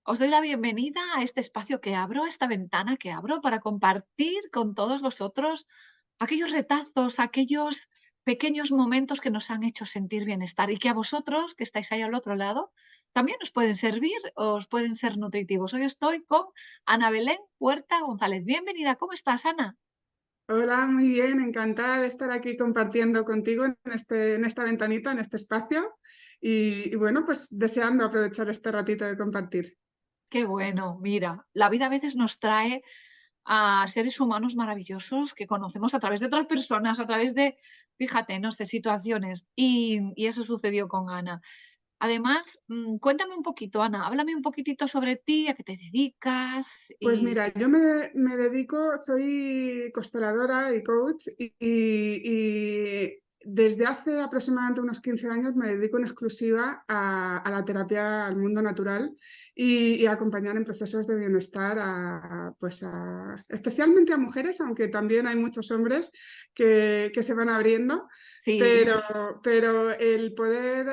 Os doy la bienvenida a este espacio que abro, a esta ventana que abro para compartir con todos vosotros aquellos retazos, aquellos pequeños momentos que nos han hecho sentir bienestar y que a vosotros, que estáis ahí al otro lado, también os pueden servir, os pueden ser nutritivos. Hoy estoy con Ana Belén Huerta González. Bienvenida, ¿cómo estás, Ana? Hola, muy bien, encantada de estar aquí compartiendo contigo en esta ventanita, en este espacio y bueno, pues deseando aprovechar este ratito de compartir. Qué bueno, mira, la vida a veces nos trae a seres humanos maravillosos que conocemos a través de otras personas, a través de, fíjate, no sé, situaciones. Y eso sucedió con Ana. Además, cuéntame un poquito, Ana, háblame un poquitito sobre ti, a qué te dedicas Pues y mira, yo me dedico, soy consteladora y coach y desde hace aproximadamente unos 15 años me dedico en exclusiva a la terapia al mundo natural y a acompañar en procesos de bienestar especialmente a mujeres, aunque también hay muchos hombres que se van abriendo. sí, Pero el poder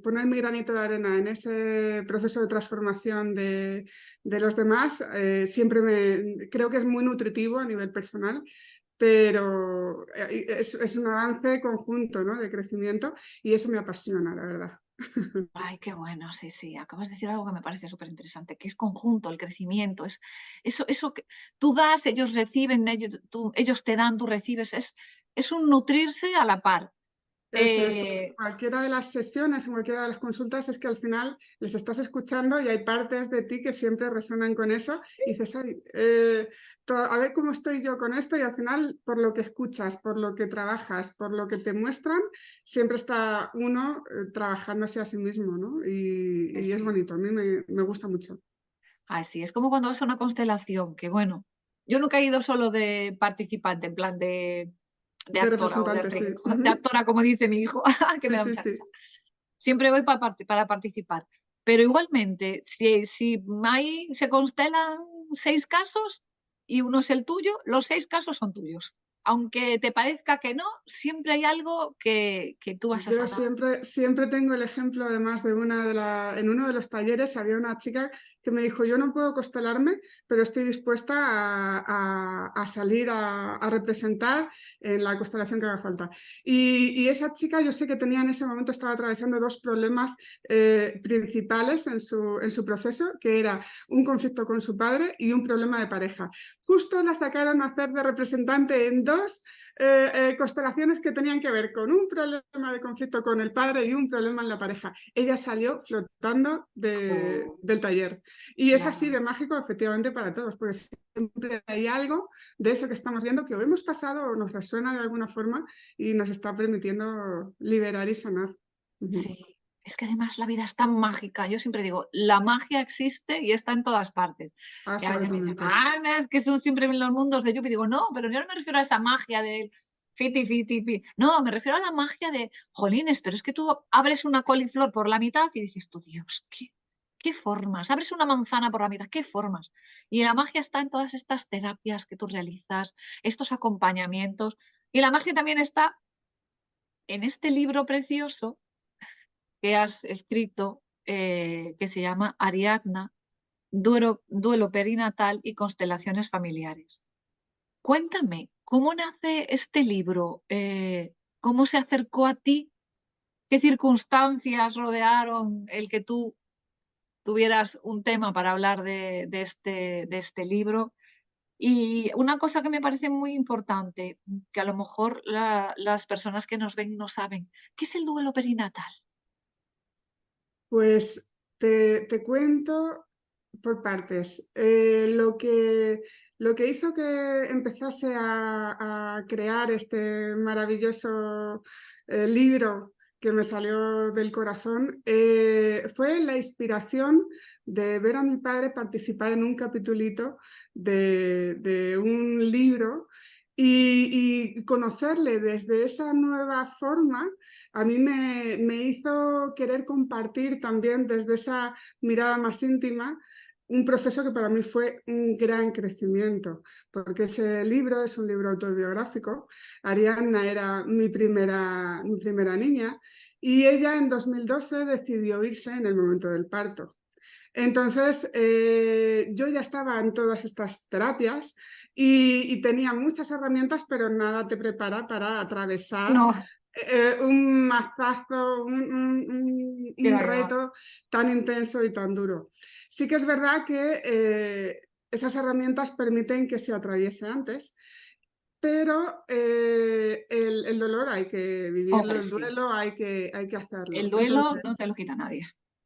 poner mi granito de arena en ese proceso de transformación de los demás, creo que es muy nutritivo a nivel personal, pero es un avance conjunto, ¿no?, de crecimiento y eso me apasiona, la verdad. ay, qué bueno, sí, sí, acabas de decir algo que me parece súper interesante, que es conjunto, el crecimiento, es eso que tú das, ellos reciben, ellos te dan, tú recibes, es un nutrirse a la par. Eso es, porque Eh, cualquiera de las sesiones, en cualquiera de las consultas, es que al final les estás escuchando y hay partes de ti que siempre resuenan con eso y dices, ay, a ver cómo estoy yo con esto y al final, por lo que escuchas, por lo que trabajas, por lo que te muestran, siempre está uno trabajándose a sí mismo, ¿no? Y es sí. bonito, a mí me gusta mucho. Ay, sí, es como cuando vas a una constelación, que bueno, yo nunca he ido solo de participante, en plan de De actora o de representante, actriz, sí. de Ujú. actora, como dice mi hijo, que Sí, me da sí, mucha risa. sí. Siempre voy para participar, pero igualmente, si se constelan 6 casos y uno es el tuyo, los 6 casos son tuyos. Aunque te parezca que no, siempre hay algo que tú vas a Yo sanar. siempre tengo el ejemplo, además, en uno de los talleres había una chica que me dijo, yo no puedo constelarme, pero estoy dispuesta a salir a representar en la constelación que haga falta. Y esa chica, yo sé que tenía en ese momento, estaba atravesando dos problemas principales en su proceso, que era un conflicto con su padre y un problema de pareja. Justo la sacaron a hacer de representante en dos constelaciones que tenían que ver con un problema de conflicto con el padre y un problema en la pareja. Ella salió flotando Oh, del taller. Y es así claro. de mágico, efectivamente, para todos, porque siempre hay algo de eso que estamos viendo que o hemos pasado o nos resuena de alguna forma y nos está permitiendo liberar y sanar. Sí, es que además la vida es tan mágica. Yo siempre digo, la magia existe y está en todas partes. Y a veces me dicen, Absolutamente. "Ah, es que son siempre los mundos de Yuppie". Digo, no, pero yo no me refiero a esa magia del fiti, fiti, pi. No, me refiero a la magia de, jolines, pero es que tú abres una coliflor por la mitad y dices tú, Dios, qué formas. Abres una manzana por la mitad, qué formas. Y la magia está en todas estas terapias que tú realizas, estos acompañamientos. Y la magia también está en este libro precioso que has escrito, que se llama Ariadna, duelo perinatal y constelaciones familiares. Cuéntame, ¿cómo nace este libro? ¿Cómo se acercó a ti? ¿Qué circunstancias rodearon el que tú tuvieras un tema para hablar de este libro? Y una cosa que me parece muy importante, que a lo mejor las personas que nos ven no saben, ¿qué es el duelo perinatal? Pues te cuento por partes. Lo que hizo que empezase a crear este maravilloso libro que me salió del corazón fue la inspiración de ver a mi padre participar en un capitulito de un libro y conocerle desde esa nueva forma a mí me hizo querer compartir también desde esa mirada más íntima un proceso que para mí fue un gran crecimiento, porque ese libro es un libro autobiográfico. Ariadna era mi primera niña y ella en 2012 decidió irse en el momento del parto. Entonces, yo ya estaba en todas estas terapias y tenía muchas herramientas, pero nada te prepara para atravesar No, un mazazo, que un va, que va. reto tan intenso y tan duro. Sí que es verdad que esas herramientas permiten que se atraviese antes, pero el dolor hay que vivirlo, Hombre, el sí. duelo hay que El hacerlo. duelo no Entonces, te lo quita nadie.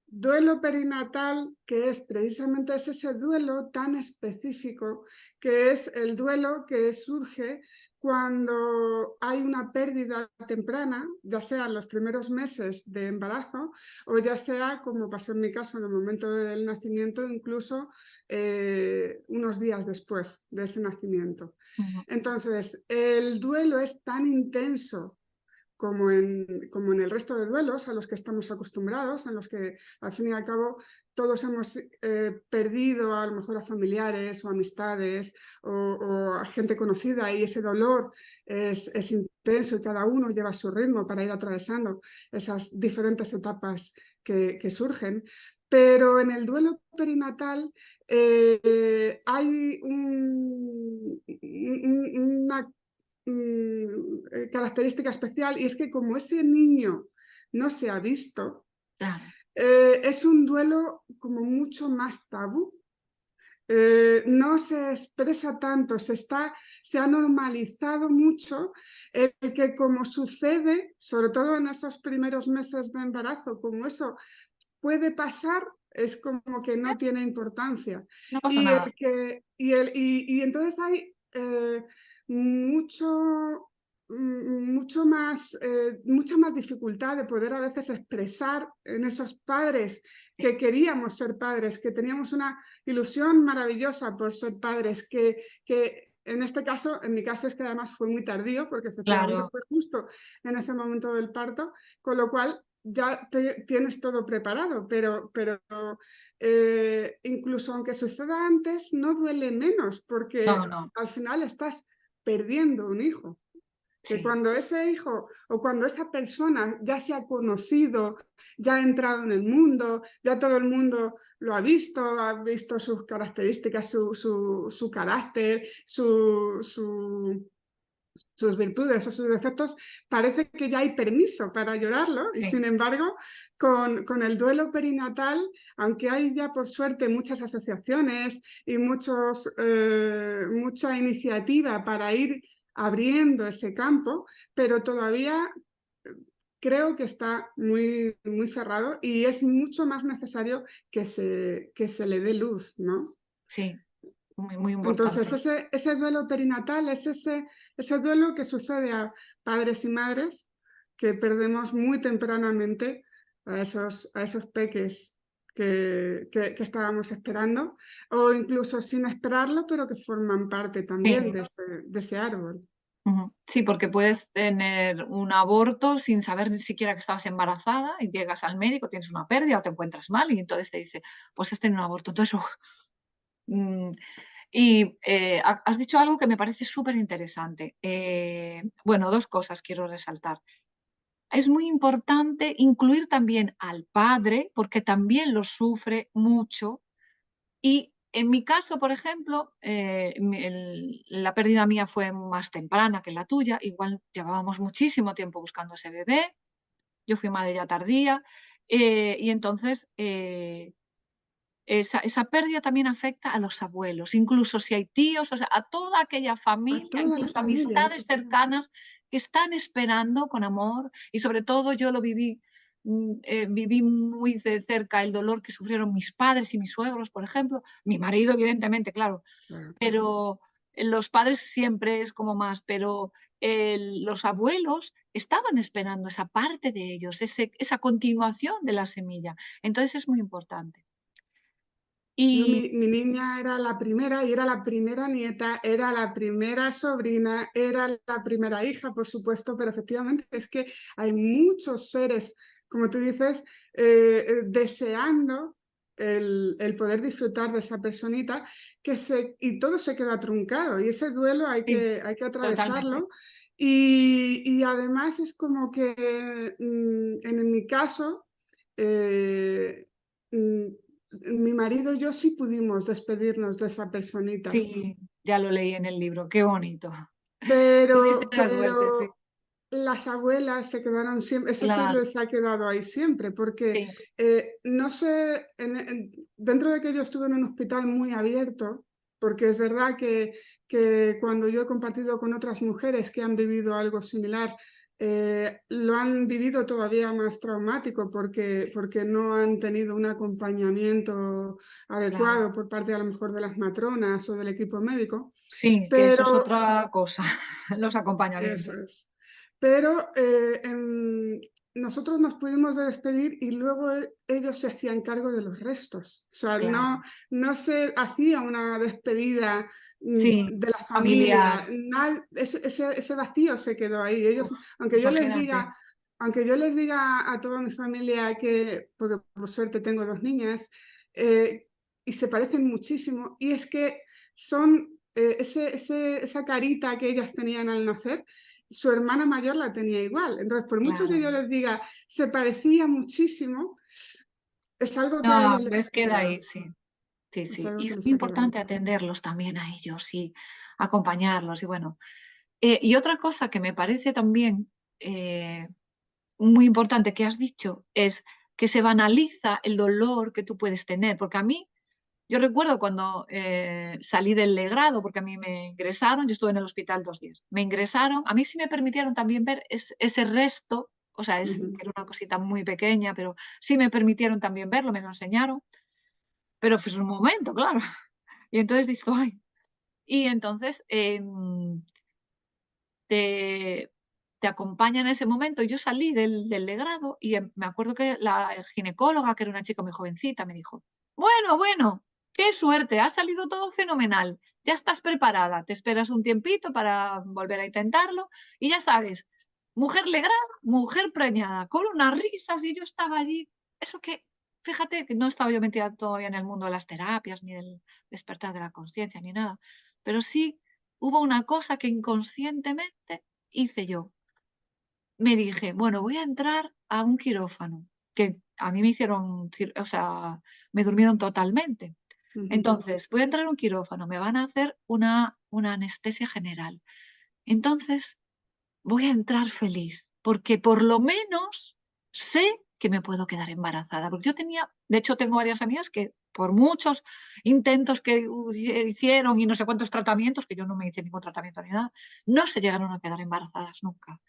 duelo perinatal, que es precisamente ese duelo tan específico, que es el duelo que surge cuando hay una pérdida temprana, ya sea en los primeros meses de embarazo o ya sea, como pasó en mi caso, en el momento del nacimiento, incluso unos días después de ese nacimiento. Ujú. Entonces, el duelo es tan intenso como en el resto de duelos a los que estamos acostumbrados, en los que al fin y al cabo todos hemos perdido a lo mejor a familiares o amistades o a gente conocida, y ese dolor es intenso y cada uno lleva su ritmo para ir atravesando esas diferentes etapas que surgen. Pero en el duelo perinatal hay una característica especial, y es que como ese niño no se ha visto, Claro. es un duelo como mucho más tabú. No se expresa tanto, se ha normalizado mucho el que, como sucede, sobre todo en esos primeros meses de embarazo, como eso puede pasar, es como que no tiene importancia. No pasa nada. Y entonces hay mucho, mucha más dificultad de poder a veces expresar en esos padres que queríamos ser padres, que teníamos una ilusión maravillosa por ser padres, que en este caso, en mi caso es que además fue muy tardío, porque efectivamente Claro. fue justo en ese momento del parto, con lo cual ya tienes todo preparado, pero incluso aunque suceda antes, no duele menos, No, porque no. al final estás perdiendo un hijo. Que Sí. cuando ese hijo o cuando esa persona ya se ha conocido, ya ha entrado en el mundo, ya todo el mundo lo ha visto sus características, su carácter, sus virtudes o sus defectos, parece que ya hay permiso para llorarlo, y Sí. sin embargo, con el duelo perinatal, aunque hay ya por suerte muchas asociaciones y mucha iniciativa para ir abriendo ese campo, pero todavía creo que está muy, muy cerrado, y es mucho más necesario que se le dé luz, ¿no? Sí. Muy, muy Entonces, importante. ese duelo perinatal es ese duelo que sucede a padres y madres que perdemos muy tempranamente a esos peques que estábamos esperando, o incluso sin esperarlo, pero que forman parte también Sí. de ese árbol. Ujú. Sí, porque puedes tener un aborto sin saber ni siquiera que estabas embarazada y llegas al médico, tienes una pérdida o te encuentras mal y entonces te dice, pues has tenido un aborto. Entonces, mm, y has dicho algo que me parece súper interesante. Bueno, dos cosas quiero resaltar. Es muy importante incluir también al padre, porque también lo sufre mucho. Y en mi caso, por ejemplo, la pérdida mía fue más temprana que la tuya. Igual llevábamos muchísimo tiempo buscando ese bebé. Yo fui madre ya tardía. Y entonces, esa pérdida también afecta a los abuelos, incluso si hay tíos, o sea, a toda aquella A familia, toda la incluso familia. amistades cercanas que están esperando con amor. Y sobre todo yo lo viví, viví muy de cerca el dolor que sufrieron mis padres y mis suegros, por ejemplo. Mi marido, evidentemente, claro, Claro. pero los padres siempre es como más, pero los abuelos estaban esperando esa parte de ellos, esa continuación de la semilla. Entonces es muy importante. No, Y mi niña era la primera, y era la primera nieta, era la primera sobrina, era la primera hija, por supuesto, pero efectivamente es que hay muchos seres, como tú dices, deseando el poder disfrutar de esa personita, y todo se queda truncado, y ese duelo sí, hay que totalmente. atravesarlo. Y además es como que en mi caso, eh, mm, mi mi marido y yo sí pudimos despedirnos de esa personita, Sí, ya lo leí en el libro, qué bonito. Tuviste pero, la suerte, sí, pero las abuelas se quedaron siempre, eso se claro, les ha quedado ahí siempre, porque sí, no sé, dentro de que yo estuve en un hospital muy abierto, porque es verdad que cuando yo he compartido con otras mujeres que han vivido algo similar, lo han vivido todavía más traumático porque no han tenido un acompañamiento claro. adecuado por parte a lo mejor de las matronas o del equipo médico, Sí, que eso es pero otra cosa, los eso acompañamientos. es. Pero nosotros nos pudimos despedir y luego ellos se hacían cargo de los restos. O sea, Claro, no se hacía una despedida sí, de la familiar. familia. Ese vacío se quedó ahí. Ellos, Uf, aunque yo les imagínate, diga, aunque yo les diga a toda mi familia que, porque por suerte tengo dos niñas, eh, y se parecen muchísimo, y es que son esa carita que ellas tenían al nacer, su hermana mayor la tenía igual. Entonces, por mucho que claro. yo les diga, se parecía muchísimo, es algo que a No, ellos les les ha queda quedado. ahí, sí, sí, Es sí. algo Y que es les muy ha quedado. importante atenderlos también a ellos y acompañarlos. Y bueno, y otra cosa que me parece también muy importante que has dicho es que se banaliza el dolor que tú puedes tener, porque a mí, yo recuerdo cuando salí del legrado, porque a mí me ingresaron, yo estuve en el hospital 2 días, me ingresaron, a mí sí me permitieron también ver ese resto, o sea, Ujú. era una cosita muy pequeña, pero sí me permitieron también verlo, me lo enseñaron, pero fue un momento, claro. Y entonces dices, ay, y entonces te, te acompaña en ese momento. Yo salí del legrado y me acuerdo que la ginecóloga, que era una chica muy jovencita, me dijo, bueno, bueno, qué suerte, ha salido todo fenomenal, ya estás preparada, te esperas un tiempito para volver a intentarlo y ya sabes, mujer legrada, mujer preñada, con unas risas y yo estaba allí. Eso que, fíjate que no estaba yo metida todavía en el mundo de las terapias, ni del despertar de la conciencia, ni nada, pero sí hubo una cosa que inconscientemente hice yo. Me dije, bueno, voy a entrar a un quirófano, que a mí me hicieron, o sea, me durmieron totalmente. Ujú. Entonces, voy a entrar a un quirófano, me van a hacer una anestesia general. Entonces, voy a entrar feliz, porque por lo menos sé que me puedo quedar embarazada. Porque yo tenía, de hecho, tengo varias amigas que por muchos intentos que hicieron y no sé cuántos tratamientos, que yo no me hice ningún tratamiento ni nada, no se llegaron a quedar embarazadas nunca.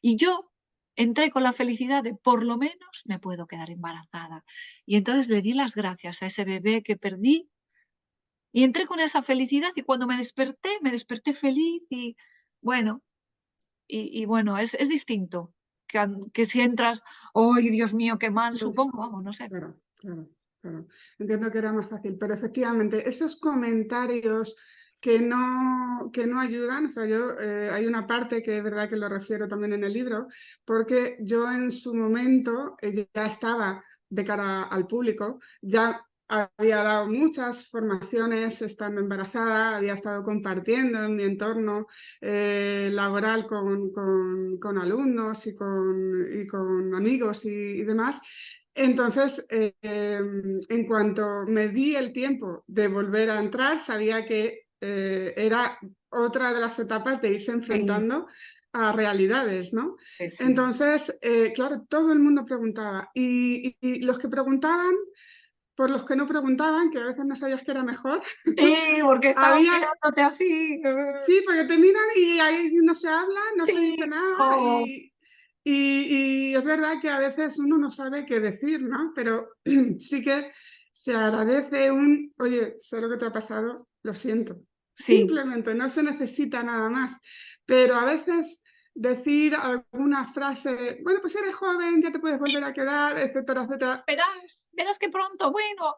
Y yo entré con la felicidad de por lo menos me puedo quedar embarazada. Y entonces le di las gracias a ese bebé que perdí y entré con esa felicidad y cuando me desperté feliz y bueno, y bueno, es distinto que si entras, ¡ay, Dios mío, qué mal! Supongo, vamos, no sé. Claro, claro, claro. Entiendo que era más fácil, pero efectivamente, esos comentarios que no ayudan, o sea, yo hay una parte que es verdad que lo refiero también en el libro, porque yo en su momento ya estaba de cara al público, ya había dado muchas formaciones estando embarazada, había estado compartiendo en mi entorno laboral con alumnos y con amigos y demás. Entonces, en cuanto me di el tiempo de volver a entrar, sabía que era otra de las etapas de irse Sí, enfrentando a realidades, ¿no? sí, sí. Entonces, claro, todo el mundo preguntaba y los que preguntaban, por los que no preguntaban, que a veces no sabías que era mejor, Sí, porque estaban había, mirándote así. sí, porque te miran y ahí no se habla, no se Sí, dice nada jo, y es verdad que a veces uno no sabe qué decir, ¿no? Pero sí que se agradece oye, sé lo que te ha pasado, lo siento. sí, Simplemente, no se necesita nada más. Pero a veces decir alguna frase, bueno, pues eres joven, ya te puedes volver a quedar, etcétera, etcétera. verás que pronto, bueno.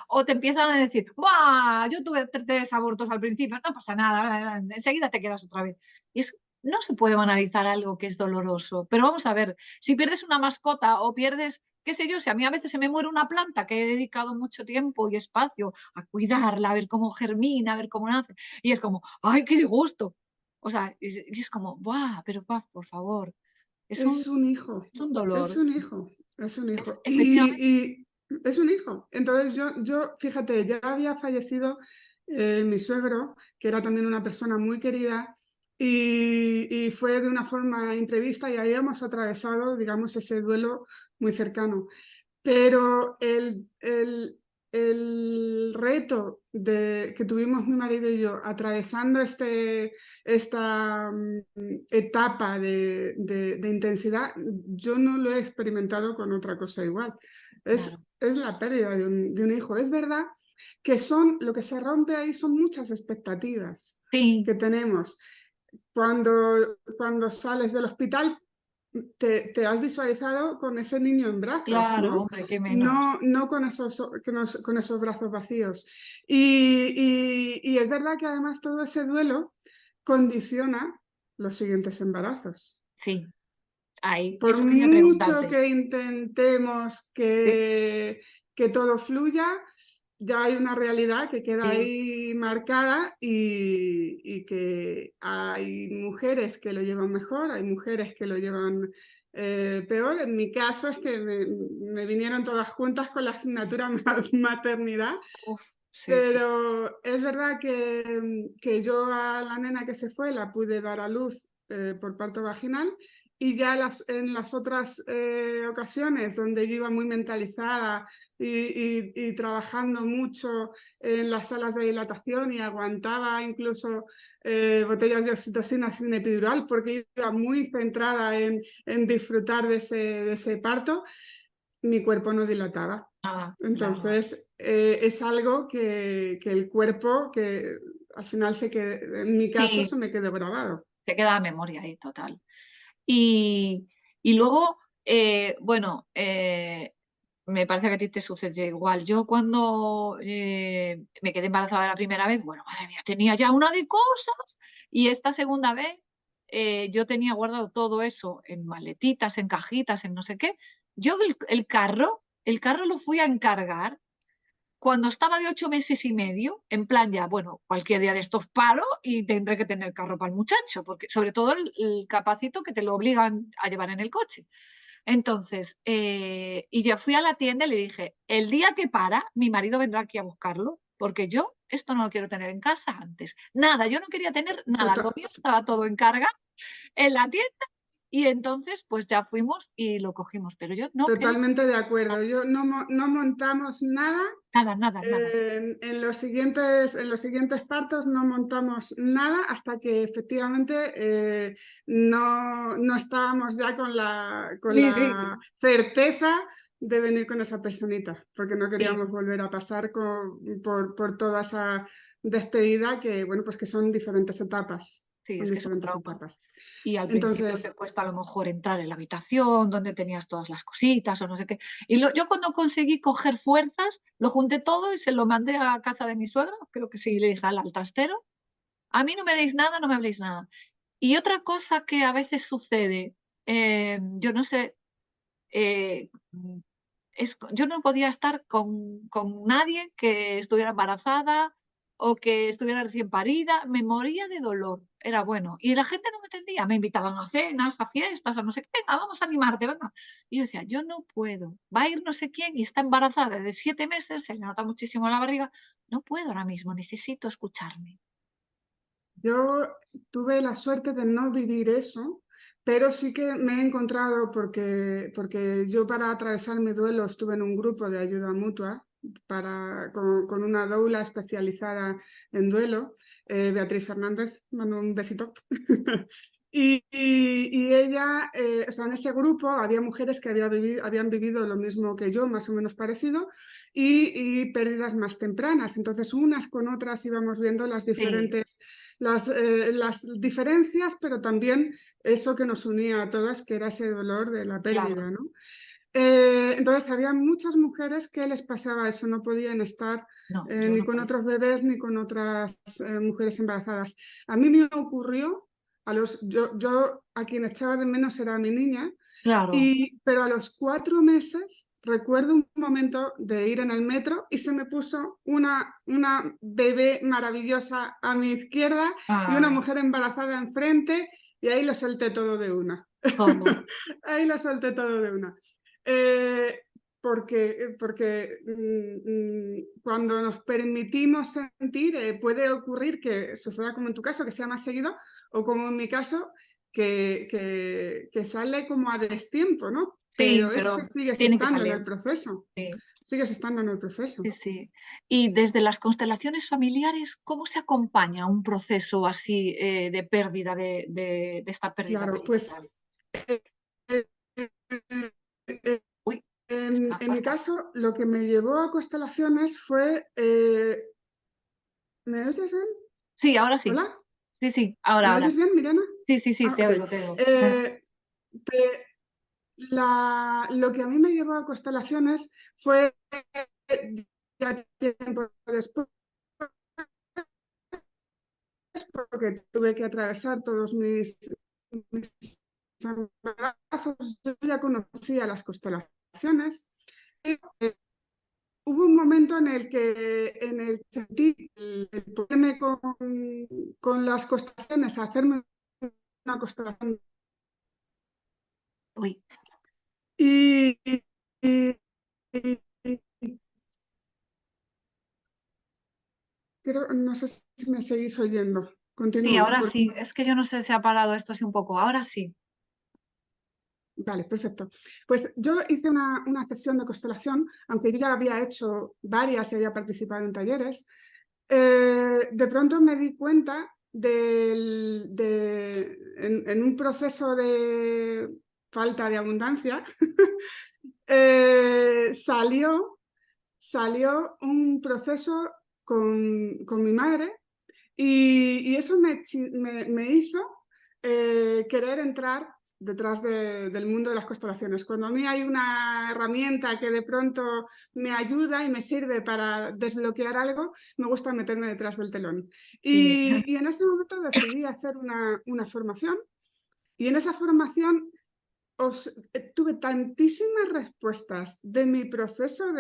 O te empiezan a decir, ¡buah! Yo tuve 3 abortos al principio, no pasa nada, enseguida te quedas otra vez. Y no se puede banalizar algo que es doloroso. Pero vamos a ver, si pierdes una mascota o pierdes, qué sé yo, si a mí a veces se me muere una planta que he dedicado mucho tiempo y espacio a cuidarla, a ver cómo germina, a ver cómo nace, y es como, ¡ay, qué disgusto! O sea, es como, ¡buah! Pero, por favor, es un, Es un hijo, es un es dolor. un hijo, es un hijo. Efectivamente, es un hijo. Entonces fíjate, ya había fallecido mi suegro, que era también una persona muy querida, y fue de una forma imprevista y habíamos atravesado, digamos, ese duelo muy cercano. Pero el reto que tuvimos mi marido y yo atravesando esta etapa de intensidad, yo no lo he experimentado con otra cosa igual. Claro. Es la pérdida de un hijo. Es verdad que lo que se rompe ahí son muchas expectativas Sí, que tenemos. Cuando sales del hospital, te has visualizado con ese niño en brazos, claro, ¿no? hombre, qué menos. No con esos brazos vacíos. Y es verdad que además todo ese duelo condiciona los siguientes embarazos. Sí, ahí, Por eso quería mucho preguntarte. que intentemos Sí, que todo fluya, ya hay una realidad que queda sí, ahí marcada y que hay mujeres que lo llevan mejor, hay mujeres que lo llevan peor. En mi caso es que me vinieron todas juntas con la asignatura maternidad, uf, sí, sí. pero es verdad que yo a la nena que se fue la pude dar a luz por parto vaginal y ya en las otras ocasiones donde yo iba muy mentalizada y trabajando mucho en las salas de dilatación y aguantaba incluso botellas de oxitocina sin epidural porque iba muy centrada en disfrutar de ese parto, mi cuerpo no dilataba. Ah, claro. Entonces, es algo que el cuerpo, que al final en mi caso Sí, se me quedó grabado. te queda la memoria ahí, total. Y, y luego, bueno, me parece que a ti te sucede igual. Yo cuando me quedé embarazada la primera vez, bueno, madre mía, tenía ya una de cosas. Y esta segunda vez yo tenía guardado todo eso en maletitas, en cajitas, en no sé qué. Yo el carro lo fui a encargar cuando estaba de 8 meses y medio, en plan ya, bueno, cualquier día de estos paro y tendré que tener carro para el muchacho, porque sobre todo el capacito que te lo obligan a llevar en el coche. Entonces, y yo fui a la tienda y le dije, el día que para, mi marido vendrá aquí a buscarlo, porque yo esto no lo quiero tener en casa antes. Nada, yo no quería tener nada, lo Tota- mío estaba todo en carga en la tienda y entonces pues ya fuimos y lo cogimos, pero yo no quería Totalmente de acuerdo. Yo no montamos nada. nada, nada, nada. En los siguientes partos no montamos nada hasta que efectivamente no estábamos ya con Sí, sí, la certeza de venir con esa personita, porque no sí. queríamos volver a pasar por toda esa despedida que, bueno, pues que son diferentes etapas. Sí, Son es que es un diferentes trauma. etapas. Y al principio te Entonces, cuesta a lo mejor entrar en la habitación donde tenías todas las cositas o no sé qué. Y yo cuando conseguí coger fuerzas, lo junté todo y se lo mandé a casa de mi suegra, creo que sí, le dije al trastero, a mí no me deis nada, no me habléis nada. Y otra cosa que a veces sucede, yo no sé, eh, yo no podía estar con nadie que estuviera embarazada o que estuviera recién parida, me moría de dolor, era bueno. Y la gente no me entendía, me invitaban a cenas, a fiestas, a no sé qué, venga, vamos a animarte, venga. Y yo decía, yo no puedo, va a ir no sé quién y está embarazada de 7 meses, se le nota muchísimo la barriga, no puedo ahora mismo, necesito escucharme. yo tuve la suerte de no vivir eso, pero sí que me he encontrado porque yo para atravesar mi duelo estuve en un grupo de ayuda mutua con una doula especializada en duelo, Beatriz Fernández, mando un besito. Y ella, o sea, en ese grupo había mujeres que habían vivido lo mismo que yo, más o menos parecido, y pérdidas más tempranas. Entonces, unas con otras íbamos viendo Sí, las diferencias, pero también eso que nos unía a todas, que era ese dolor de la claro, pérdida, ¿no? Entonces, había muchas mujeres que les pasaba eso, no podían estar no, yo ni no con podía. otros bebés ni con otras mujeres embarazadas. A mí me ocurrió, yo a quien echaba de menos era a mi niña, Claro. pero a los 4 meses recuerdo un momento de ir en el metro y se me puso una bebé maravillosa a mi izquierda y una Ay, mujer embarazada enfrente y ahí lo solté todo de una. todo. Ahí lo solté todo de una. Eh, porque cuando nos permitimos sentir, puede ocurrir que suceda como en tu caso, que sea más seguido, o como en mi caso, que sale como a destiempo, ¿no? Sí, Pero es que pero sigues tiene que estando en salir. el proceso, Sí, sigues estando en el proceso. sí, sí. Y desde las constelaciones familiares, ¿cómo se acompaña un proceso así de pérdida, de esta pérdida Claro, pues perinatal? eh, eh, eh, Uy, en, está en mi corta. caso, lo que me llevó a constelaciones fue... ¿me oyes bien? Sí, ahora sí. ¿Hola? Sí, sí, ahora, ¿Me ahora. oyes bien, Mirena? Sí, sí, sí, Ah, te ok. oigo, te oigo. Te- lo que a mí me llevó a constelaciones fue ya tiempo después, porque tuve que atravesar todos mis embarazos. Yo ya conocía las constelaciones. Y, hubo un momento en el que sentí el ponerme con las constelaciones, hacerme una constelación. Uy, Y, y, y- y creo, no sé si me seguís oyendo. sí, Continúo. ahora sí. Es que yo no sé si ha parado esto así un poco. Ahora sí. Vale, perfecto. Pues yo hice una sesión de constelación, aunque yo ya había hecho varias y había participado en talleres. De pronto me di cuenta en un proceso de falta de abundancia, salió un proceso con mi madre y eso me hizo querer entrar detrás del mundo de las constelaciones. Cuando a mí hay una herramienta que de pronto me ayuda y me sirve para desbloquear algo, me gusta meterme detrás del telón. Sí. Y en ese momento decidí hacer una formación y en esa formación tuve tantísimas respuestas de mi proceso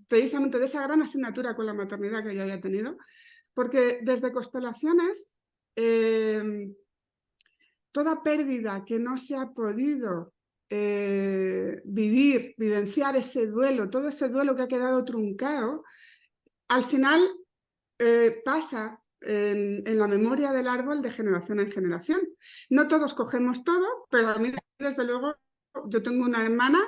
precisamente de esa gran asignatura con la maternidad que yo había tenido, porque desde constelaciones, toda pérdida que no se ha podido vivenciar ese duelo, todo ese duelo que ha quedado truncado, al final pasa en la memoria del árbol de generación en generación. No todos cogemos todo, pero a mí, desde luego, yo tengo una hermana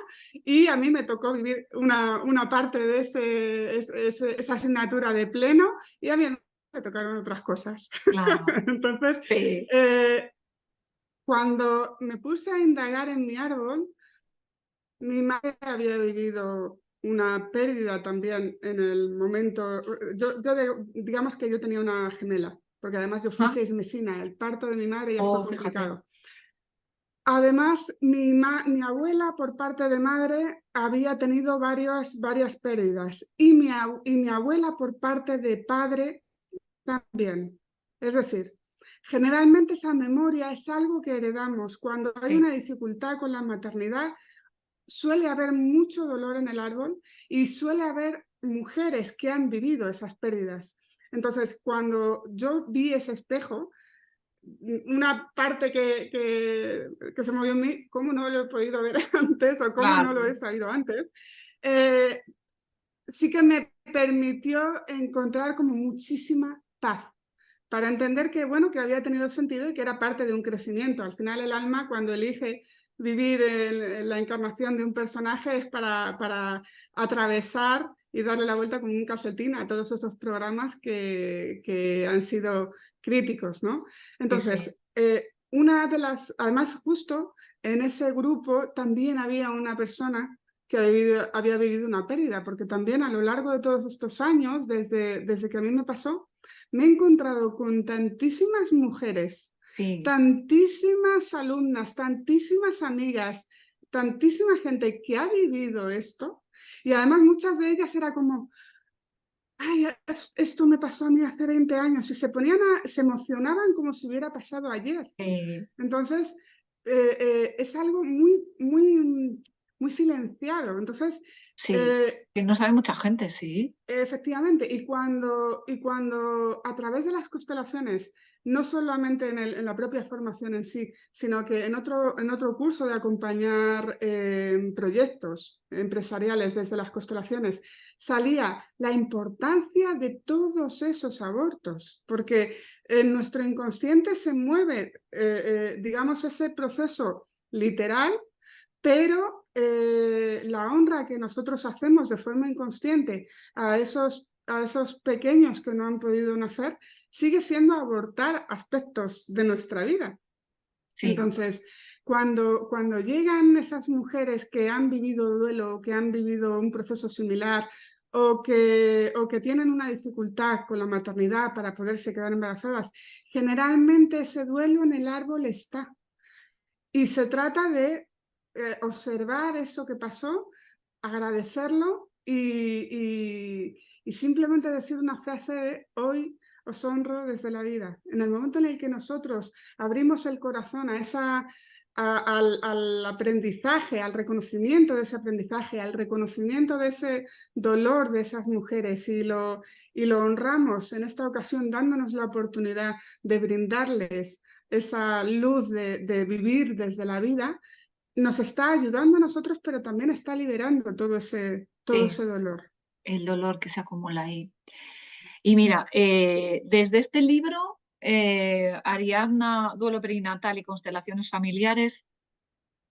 y a mí me tocó vivir una parte de esa asignatura de pleno y a mí me tocaron otras cosas. Claro. Entonces, Sí. cuando me puse a indagar en mi árbol, mi madre había vivido una pérdida también en el momento. Digamos que yo tenía una gemela, porque además yo fui Ah, 6 mesina. El parto de mi madre ya fue oh, fíjate. complicado. Además, mi abuela por parte de madre había tenido varias pérdidas y mi abuela por parte de padre también. Es decir, generalmente esa memoria es algo que heredamos. Cuando hay Sí, una dificultad con la maternidad, suele haber mucho dolor en el árbol y suele haber mujeres que han vivido esas pérdidas. Entonces, cuando yo vi ese espejo, una parte que se movió en mí, ¿cómo no lo he podido ver antes o cómo no lo claro. he sabido antes? Eh, sí que me permitió encontrar como muchísima paz para entender que, bueno, que había tenido sentido y que era parte de un crecimiento. Al final el alma, cuando elige vivir en la encarnación de un personaje, es para atravesar y darle la vuelta como un calcetín a todos esos programas que han sido críticos, ¿no? Sí, sí. Entonces, además justo en ese grupo también había una persona que había vivido una pérdida, porque también a lo largo de todos estos años, desde que a mí me pasó, me he encontrado con tantísimas mujeres, Sí. tantísimas alumnas, tantísimas amigas, tantísima gente que ha vivido esto y además muchas de ellas era como, ay, esto me pasó a mí hace 20 años y se emocionaban como si hubiera pasado ayer. Sí. Entonces, es algo muy, muy muy silenciado. Entonces, Sí, que no sabe mucha gente, sí. efectivamente, y cuando a través de las constelaciones, no solamente en la propia formación en sí, sino que en otro curso de acompañar proyectos empresariales desde las constelaciones, salía la importancia de todos esos abortos, porque en nuestro inconsciente se mueve, digamos, ese proceso literal, pero la honra que nosotros hacemos de forma inconsciente a esos pequeños que no han podido nacer sigue siendo abortar aspectos de nuestra vida. Sí, Entonces, cuando llegan esas mujeres que han vivido duelo, que han vivido un proceso similar o que tienen una dificultad con la maternidad para poderse quedar embarazadas, generalmente ese duelo en el árbol está. Y se trata de observar eso que pasó, agradecerlo y simplemente decir una frase de hoy os honro desde la vida. En el momento en el que nosotros abrimos el corazón a al aprendizaje, al reconocimiento de ese aprendizaje, al reconocimiento de ese dolor de esas mujeres y lo honramos en esta ocasión dándonos la oportunidad de brindarles esa luz de vivir desde la vida, nos está ayudando a nosotros, pero también está liberando todo sí, ese dolor. el dolor que se acumula ahí. Y mira, desde este libro, Ariadna, duelo perinatal y constelaciones familiares,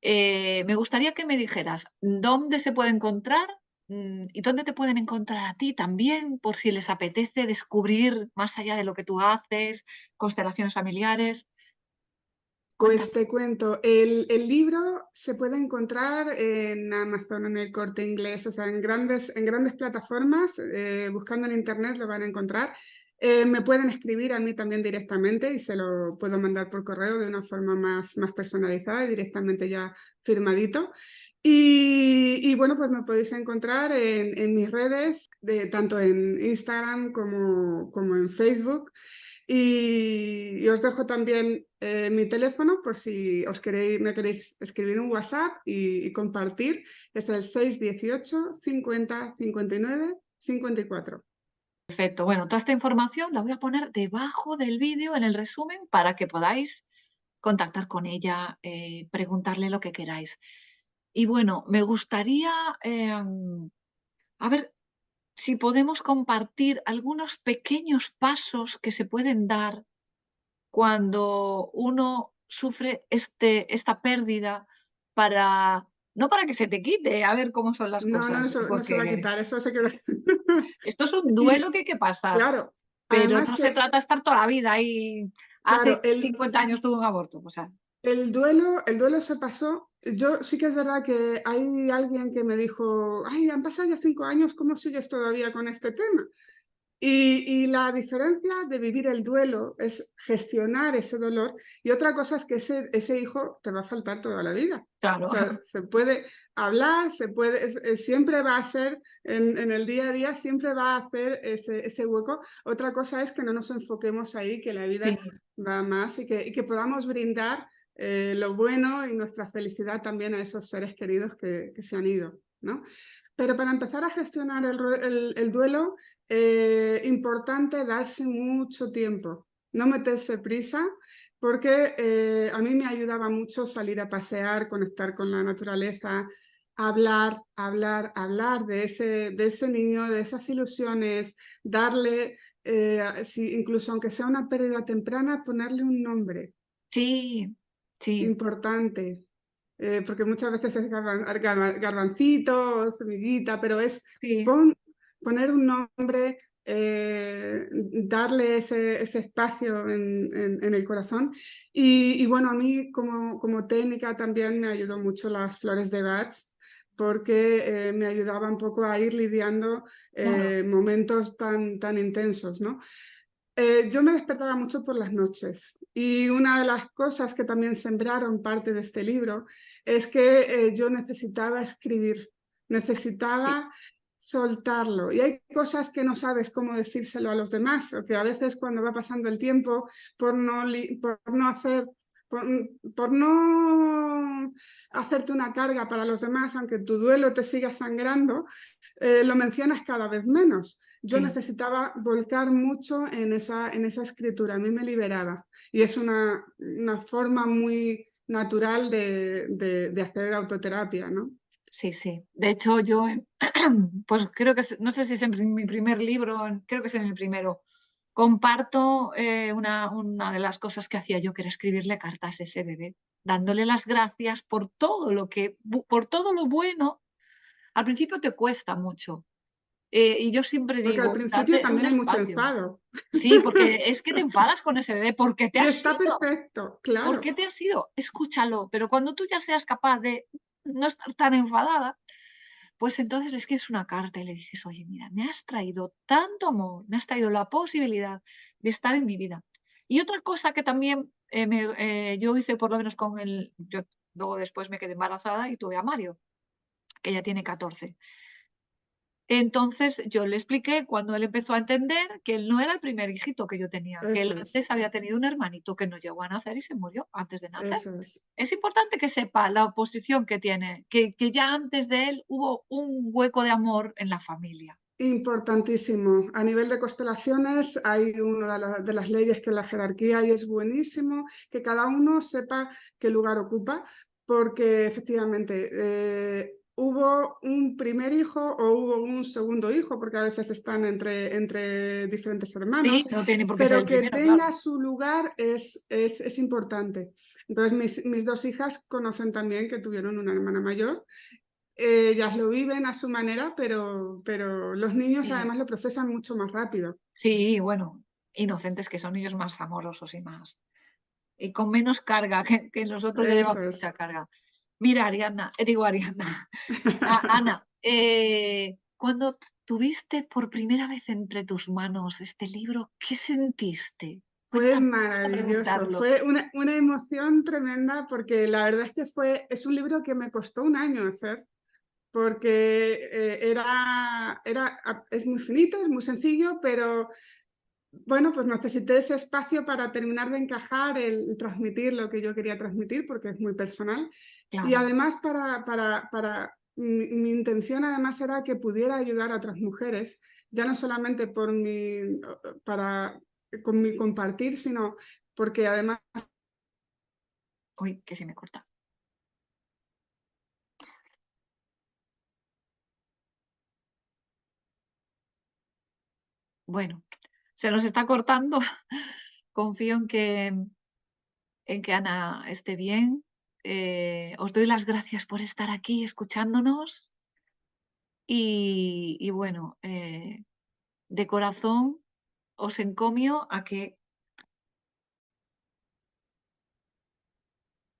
me gustaría que me dijeras dónde se puede encontrar y dónde te pueden encontrar a ti también, por si les apetece descubrir más allá de lo que tú haces, constelaciones familiares. Pues Cuéntame. te cuento, el libro se puede encontrar en Amazon, en el Corte Inglés, o sea, en grandes plataformas, buscando en internet lo van a encontrar. Me pueden escribir a mí también directamente y se lo puedo mandar por correo de una forma más personalizada y directamente ya firmadito. Y bueno, pues me podéis encontrar en mis redes, tanto en Instagram como en Facebook. Y os dejo también mi teléfono por si me queréis escribir un WhatsApp y compartir. Es el 618 50 59 54. Perfecto. Bueno, toda esta información la voy a poner debajo del vídeo en el resumen para que podáis contactar con ella, preguntarle lo que queráis. Y bueno, me gustaría, a ver si podemos compartir algunos pequeños pasos que se pueden dar cuando uno sufre esta pérdida para, no para que se te quite, a ver cómo son las No, cosas, eso no se va a porque quitar, eso se queda. esto es un duelo Y que hay que pasar, claro, pero además no se que, trata de estar toda la vida ahí. claro, Hace 50 años tuve un aborto, o sea, el duelo se pasó. Yo sí que es verdad que hay alguien que me dijo, ay, han pasado ya 5 años, ¿cómo sigues todavía con este tema? Y la diferencia de vivir el duelo es gestionar ese dolor y otra cosa es que ese hijo te va a faltar toda la vida. O claro, sea, se puede hablar, siempre va a ser, en el día a día, siempre va a hacer ese hueco. Otra cosa es que no nos enfoquemos ahí, que la vida sí, va más y que podamos brindar lo bueno y nuestra felicidad también a esos seres queridos que se han ido, ¿no? Pero para empezar a gestionar el duelo, importante darse mucho tiempo, no meterse prisa, porque a mí me ayudaba mucho salir a pasear, conectar con la naturaleza, hablar de ese niño, de esas ilusiones, darle, incluso aunque sea una pérdida temprana, ponerle un nombre sí, sí, importante. Porque muchas veces es garbancito o semillita, pero es sí, poner un nombre, darle ese espacio en el corazón. Y bueno, a mí como técnica también me ayudó mucho las flores de Bach, porque me ayudaba un poco a ir lidiando claro. momentos tan intensos, ¿no? Yo me despertaba mucho por las noches y una de las cosas que también sembraron parte de este libro es que yo necesitaba escribir, Sí, necesitaba soltarlo y hay cosas que no sabes cómo decírselo a los demás o que a veces cuando va pasando el tiempo por no hacer por no hacerte una carga para los demás, aunque tu duelo te siga sangrando, lo mencionas cada vez menos. Yo Sí. necesitaba volcar mucho en esa escritura, a mí me liberaba. Y es una forma muy natural de hacer autoterapia, ¿no? Sí, sí. De hecho, yo, pues creo que, no sé si es en mi primer libro, creo que es en el primero, comparto una de las cosas que hacía yo, que era escribirle cartas a ese bebé, dándole las gracias por todo por todo lo bueno. Al principio te cuesta mucho. Y yo siempre Porque al digo, principio date un también hay mucho espacio. enfado. Sí, porque es que te enfadas con ese bebé, porque te Y has está ido. perfecto, ¿Por claro. qué te has ido? Escúchalo. Pero cuando tú ya seas capaz de no estar tan enfadada, pues entonces le escribes una carta y le dices: "Oye, mira, me has traído tanto amor, me has traído la posibilidad de estar en mi vida". Y otra cosa que también, yo hice, por lo menos yo luego después me quedé embarazada y tuve a Mario, que ya tiene 14. Entonces, yo le expliqué, cuando él empezó a entender, que él no era el primer hijito que yo tenía, que él Eso es, antes había tenido un hermanito que no llegó a nacer y se murió antes de nacer. eso es. Es importante que sepa la oposición que tiene, que ya antes de él hubo un hueco de amor en la familia. Importantísimo. A nivel de constelaciones hay una de las leyes que es la jerarquía y es buenísimo que cada uno sepa qué lugar ocupa, porque efectivamente hubo un primer hijo o hubo un segundo hijo, porque a veces están entre diferentes hermanos, Sí, no tiene por qué ser pero el que primero, claro. tenga su lugar es importante. Entonces mis dos hijas conocen también que tuvieron una hermana mayor. Ellas lo viven a su manera, pero los niños Sí, además lo procesan mucho más rápido. sí, bueno, inocentes, que son ellos más amorosos y con menos carga, que los otros ya llevan Eso es. mucha carga. Mira, Ariadna, Ana, cuando tuviste por primera vez entre tus manos este libro, ¿qué sentiste? Fue Cuéntame, vamos a maravilloso, preguntarlo. fue una emoción tremenda porque la verdad es que es un libro que me costó un año hacer porque es muy finito, es muy sencillo, pero bueno, pues necesité ese espacio para terminar de encajar el transmitir lo que yo quería transmitir porque es muy personal. Y Claro, además mi intención además era que pudiera ayudar a otras mujeres, ya no solamente para, con mi compartir, sino porque además uy, que se me corta. Bueno, se nos está cortando. Confío en que Ana esté bien. Os doy las gracias por estar aquí escuchándonos y bueno, de corazón os encomio a que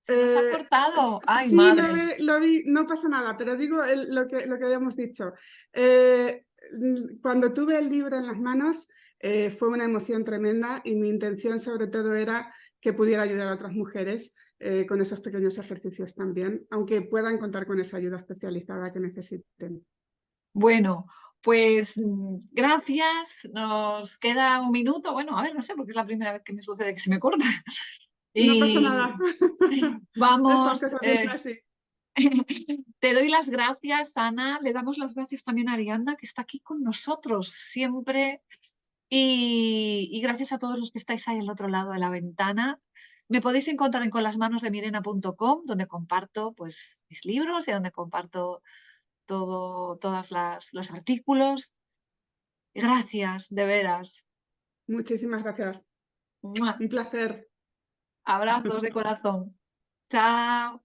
se nos ha Eh, cortado. ¡Ay, sí, madre! lo vi, no pasa nada, pero digo lo que habíamos dicho. Cuando tuve el libro en las manos, fue una emoción tremenda y mi intención sobre todo era que pudiera ayudar a otras mujeres con esos pequeños ejercicios también, aunque puedan contar con esa ayuda especializada que necesiten. Bueno, pues gracias. Nos queda un minuto. Bueno, a ver, no sé, porque es la primera vez que me sucede que se me corta. No pasa nada. Y Estas vamos, cosas vienen así. te doy las gracias, Ana. Le damos las gracias también a Arianda, que está aquí con nosotros siempre. Y gracias a todos los que estáis ahí al otro lado de la ventana. Me podéis encontrar en conlasmanosdemirena.com, donde comparto pues, mis libros y donde comparto todos los artículos. Gracias, de veras. Muchísimas gracias. ¡Mua! Un placer. Abrazos de corazón. Chao.